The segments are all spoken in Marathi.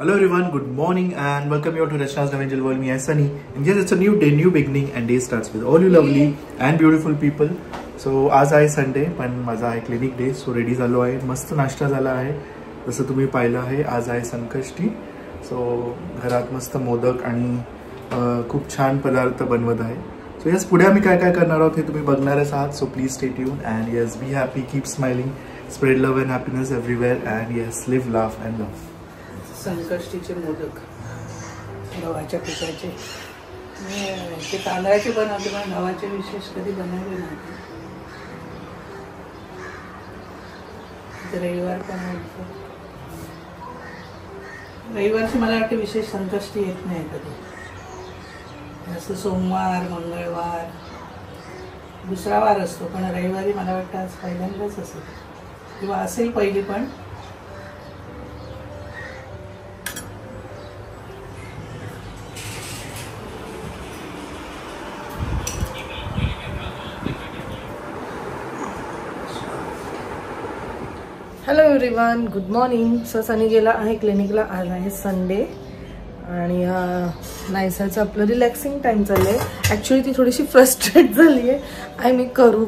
Hello everyone, good morning and welcome you all to Rachna's Angel World. Me, Sunny. And yes, it's a new day, new beginning and day starts with all you lovely and beautiful people. So आज आहे संडे पण माझा आहे क्लिनिक डे. सो रेडी झालो आहे, मस्त नाश्ता झाला आहे जसं तुम्ही पाहिलं आहे. आज आहे संकष्टी. सो घरात मस्त मोदक आणि खूप छान पदार्थ बनवत आहे. सो यस, पुढे आम्ही काय काय करणार आहोत हे तुम्ही बघणारच आहात. So please stay tuned and yes, be happy, keep smiling, spread love and happiness everywhere and yes, live laugh and love. संकष्टीचे मोदक गव्हाच्या पिठाचे, ते तांदळाचे बनवते पण गव्हाचे विशेष कधी बनवले नव्हते. रविवार पण रविवारची मला वाटते विशेष संकष्टी येत नाही कधी. जसं सोमवार, मंगळवार, दुसरा वार असतो पण रविवारी मला वाटतं आज पहिल्यांदाच असेल किंवा असेल पहिली. पण hello everyone, good morning. So Sunny गेला आहे क्लिनिकला. आज आहे संडे आणि नायसाचं आपलं रिलॅक्सिंग टाईम चाललं आहे. ॲक्च्युली ती थोडीशी फ्रस्ट्रेट झाली आहे. मी करू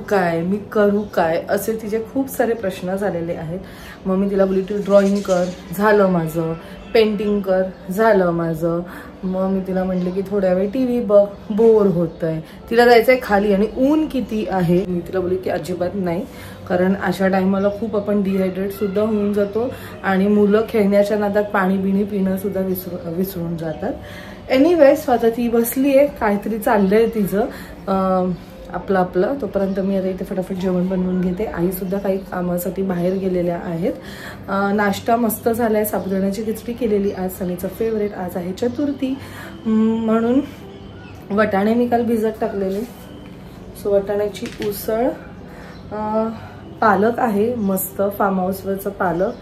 काय असे तिचे खूप सारे प्रश्न झालेले आहेत. मग मी तिला बोलली तू ड्रॉइंग कर, झालं माझं. पेंटिंग कर, झालं माझं. मग मी तिला म्हटलं की थोड्या वेळ टी व्ही बघ, बोर होत आहे. तिला जायचं आहे खाली आणि ऊन किती आहे. मी तिला बोलली की अजिबात नाही, कारण अशा टायमाला खूप आपण डिहायड्रेट सुद्धा होऊन जातो आणि मुलं खेळण्याच्या नादात पाणी बिणी पिणं सुद्धा विसरून जातात. एनिवेज आता ती बसली आहे, काहीतरी चाललंय तिचं आपलं. तोपर्यंत मी आता इथे फटाफट जेवण बनवून घेते. आई सुद्धा काही कामासाठी बाहेर गेलेल्या आहेत. नाश्ता मस्त झालाय, साबुदाण्याची खिचडी केलेली आज, सनीचं फेवरेट. आज आहे चतुर्थी म्हणून वटाणे मी काल भिजत टाकलेले. सो वटाण्याची उसळ, पालक आहे मस्त फार्म हाऊसवरचं पालक.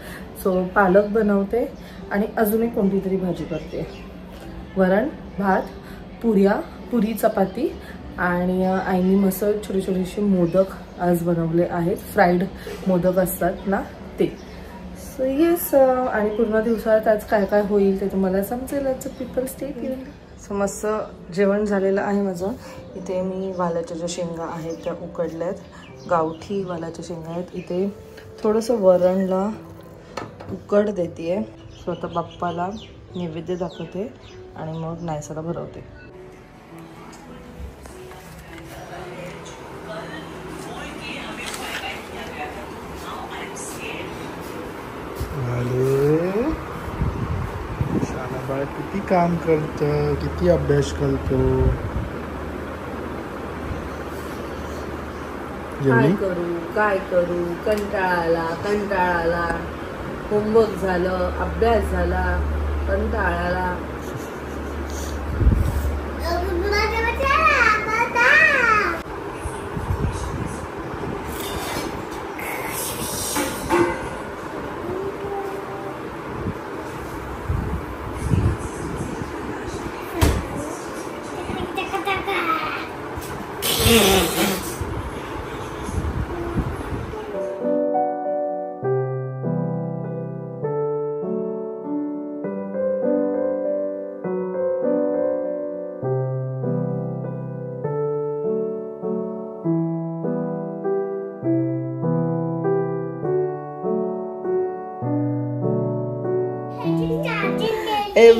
सो पालक बनवते आणि अजून एक कोणती तरी भाजी करते. वरण भात, पुरी चपाती आणि आईनी मस्त छोटे मोदक आज बनवले आहेत. फ्राईड मोदक असतात ना ते. सो येस, आणि पूर्ण दिवसात आज काय काय होईल ते तुम्हाला समजेलच. People stay tuned. सो मस्त जेवण झालेलं आहे माझं. इथे मी वालाच्या ज्या शेंगा आहेत त्या उकडल्यात, गावठी वालाच्या शेंगा आहेत. इथे थोडंसं वरणला उकड देते आहे. सो आता बाप्पाला नैवेद्य दाखवते आणि मग नायसाला भरवते. शानाबाई किती काम करतं, किती अभ्यास करतो. काय करू कंटाळाला. होमवर्क झालं, अभ्यास झाला, कंटाळाला.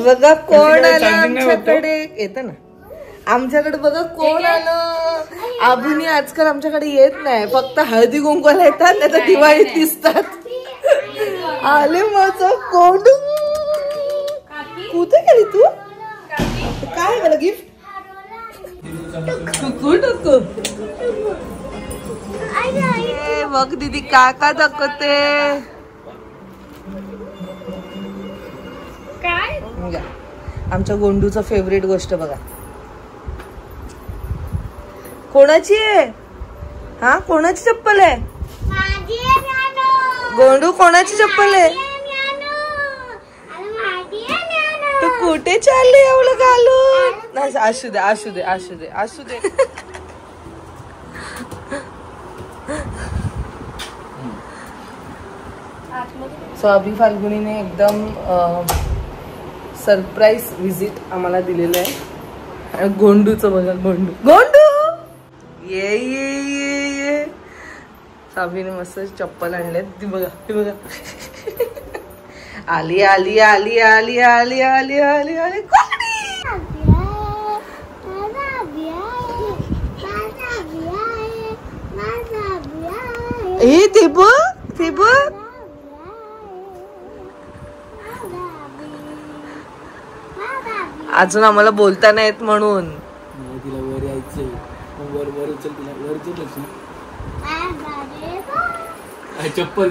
बघा कोण आलं आमच्याकडे. येतं ना आमच्याकडे, बघा कोण आलं. अभुनी आजकाल आमच्याकडे येत नाही, फक्त हळदी कुंकवाला येतात, नाही तर दिवाळीत दिसतात. आले माझं कोण. कुठे गेली तू. काय मला गिफ्ट. बघ दीदी काका दाखवते. आमच्या गोंडूचं फेवरेट गोष्ट बघा. कोणाची आहे. हा, कोणाची चप्पल आहे. गोंडू कोणाची चप्पल आहे. तू कुठे चालली एवढं घालून. असू दे. सो अभी फाल्गुनीने एकदम सरप्राईज व्हिजिट आम्हाला दिलेलं आहे. आणि गोंडूचं बघा, गोंडू गोंडू ये ये ये ये. साबीने मस्त चप्पल आणले. ती बघा, ती बघा. आली आली आली आली आली आली आली आली. ए ते बघ, ते बघ. अजून आम्हाला बोलता नाही येत म्हणून. तिला वर यायचंय. वर वर उचल, तिला वर उचल. चप्पल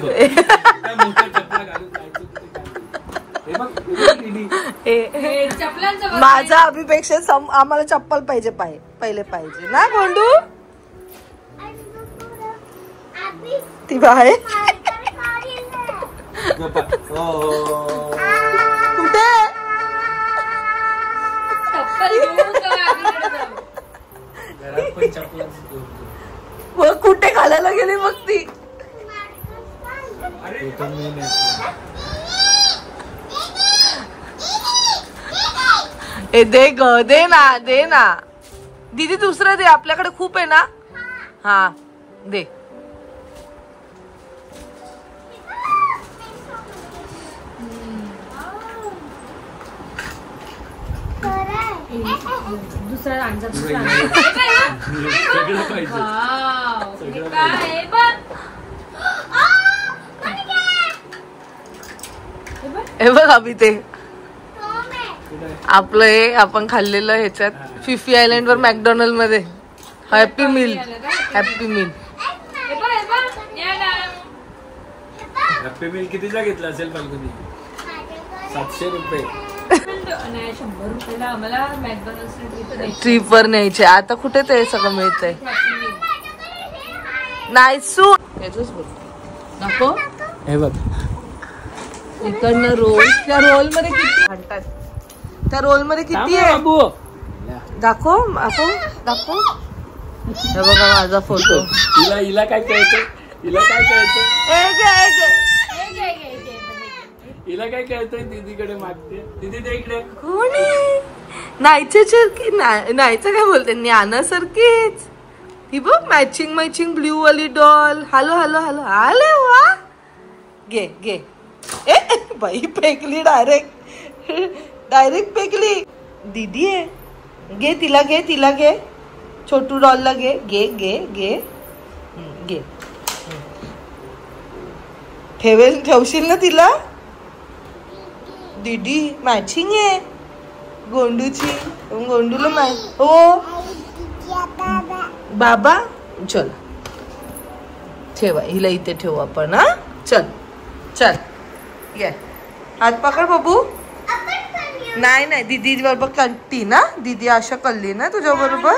माझा अभिपेक्षा आम्हाला चप्पल पाहिजे, पहिले पाहिजे ना गोंडू. ती बाहेर कुठे मग कुठे घालायला गेली मग ती. ए दे ग, दे ना, दे ना दीदी. दुसरं दे, आपल्याकडे खूप आहे ना. हा दे. दुसरा हे बघ अभि, ते आपलं हे आपण खाल्लेलं ह्याच्यात फिफी आयलंड वर मॅकडोनल्ड मध्ये happy meal. Happy meal happy meal कितीचा घेतला असेल फाल्गुनी? 700 रुपये. 100 रुपयाला आम्हाला मॅकडोनल्ड ट्रिप वर न्यायचे. आता कुठे ते सगळं मिळतंय. नाही सू याच नको. हे बघ इकडनं रोल. त्या रोल मध्ये किती म्हणतात? त्या रोल मध्ये किती आहे दाखव, दाखव, दाखव. हे बघा माझा फोटो. हिला काय कळतं? हिला काय कळतं? हिला काय कळतंय? दीदीकडे मागते. दीदी दे इकडे. कोणी नाहीची नाहीचं काय बोलते, ज्ञानासारखीच. ही बघ मॅचिंग मॅचिंग ब्ल्यू वाली डॉल. Hello hello hello. आले वा. घे घे. ए बाई फेकली डायरेक्ट, डायरेक्ट फेकली. दीदी आहे. घे तिला, घे तिला, घे छोटू डॉलला घे. घे घे घे घे. ठेवशील ना तिला? दीदी मॅचिंग आहे गोंडूची. गोंडूला हो बाबा. चल ठेवा हिला इथे ठेवू आपण. हा चल चल ये. हात पकड बाबू. नाही नाही दीदी बरोबर कट्टी ना. दीदी आशा कल्ली ना तुझ्या बरोबर.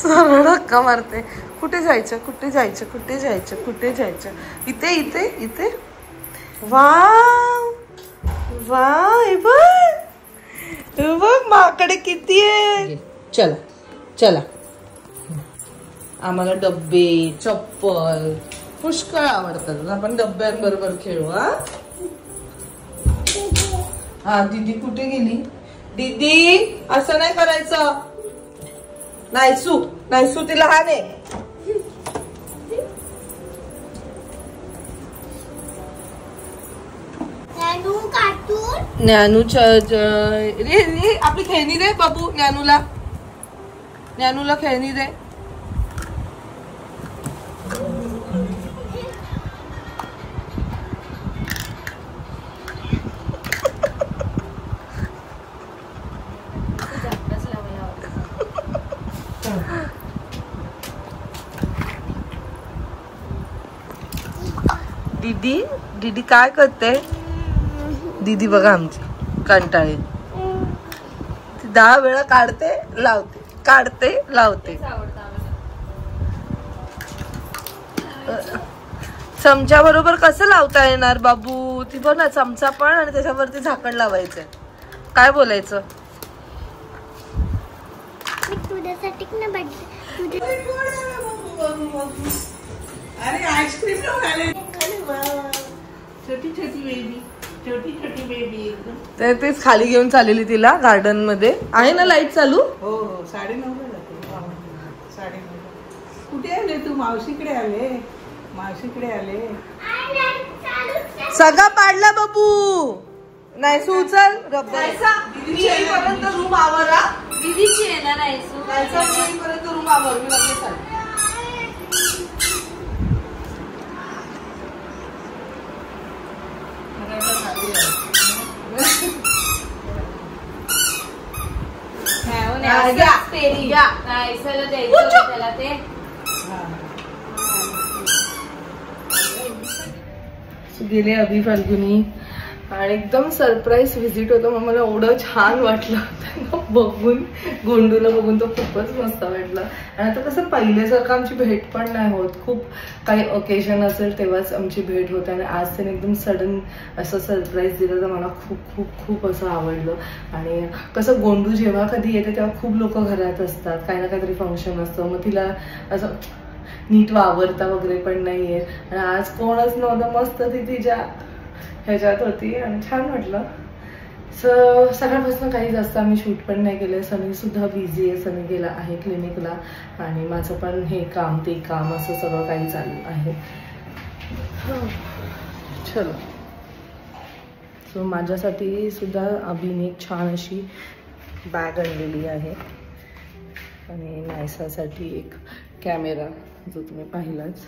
सरळ धक्का मारते. कुठे जायचं, कुठे जायचं, कुठे जायचं, कुठे जायचं? इथे इथे इथे. Wow wow. हे बघ माकडे किती आहे. चला चला. आम्हाला डब्बे चप्पल पुष्कळ आवडतात. आपण डब्यांबरोबर खेळू. हा दीदी कुठे गेली? दीदी असं नाही करायचं. नाहीसू नाहीसू ती लहान आहे. ज्ञानूच्या रे आपली खेळणी दे बाबू. ज्ञानूला, ज्ञानूला खेळणी दे. दीदी दीदी काय करते? दीदी बघा आमची कंटाळी. 10 वेळा काढते लावते, काढते लावते. चमचा बरोबर कसं लावता येणार बाबू? ती बघ ना चमचा पण आणि त्याच्यावरती झाकण लावायचंय. काय बोलायचं? अरे आईस्क्रीम छोटी छोटी बेबी, छोटी छोटी बेबी एकदम. तर तेच खाली घेऊन चाललेली तिला गार्डन मध्ये. आहे ना लाईट चालू? हो हो 9:30 जाते. 9:30. कुठे आले तू? मावशीकडे आले. मावशीकडे आले. सगळा पाडला बाबू. नाही उचल पर्यंत रूम आवरा. दीदीची आहे ना नायसू. पर्यंत रूम आवर. मी लगेच आले. नायसाला द्यायचं त्याला ते. गेले अभि फाल्गुनी आणि एकदम सरप्राईज व्हिजिट होतं. मग मला एवढं छान वाटलं होतं बघून. गोंडूला बघून तो खूपच मस्त वाटलं. आणि आता कसं पहिल्यासारखं आमची भेट पण नाही होत. खूप काही ओकेजन असेल तेव्हाच आमची भेट होते. आणि आज त्याने एकदम सडन असं सरप्राईज दिलं तर मला खूप खूप खूप असं आवडलं. आणि कसं गोंडू जेव्हा कधी येते तेव्हा खूप लोक घरात असतात. काही ना काहीतरी फंक्शन असतं. मग तिला असं नीट वावरता वगैरे पण नाहीये. आणि आज कोणच नव्हतं. मस्त ती तिच्या ह्याच्यात होती आणि छान वाटलं. सकाळपासून काही जास्त आम्ही शूट पण नाही केलं. सनी सुद्धा बिझी आहे. सनी गेला आहे क्लिनिकला आणि माझं पण हे काम ते काम असं सगळं काही चालू आहे. चलो. सो माझ्यासाठी सुद्धा अभिने एक छान अशी बॅग आणलेली आहे आणि नायसासाठी एक कॅमेरा जो तुम्ही पाहिलाच.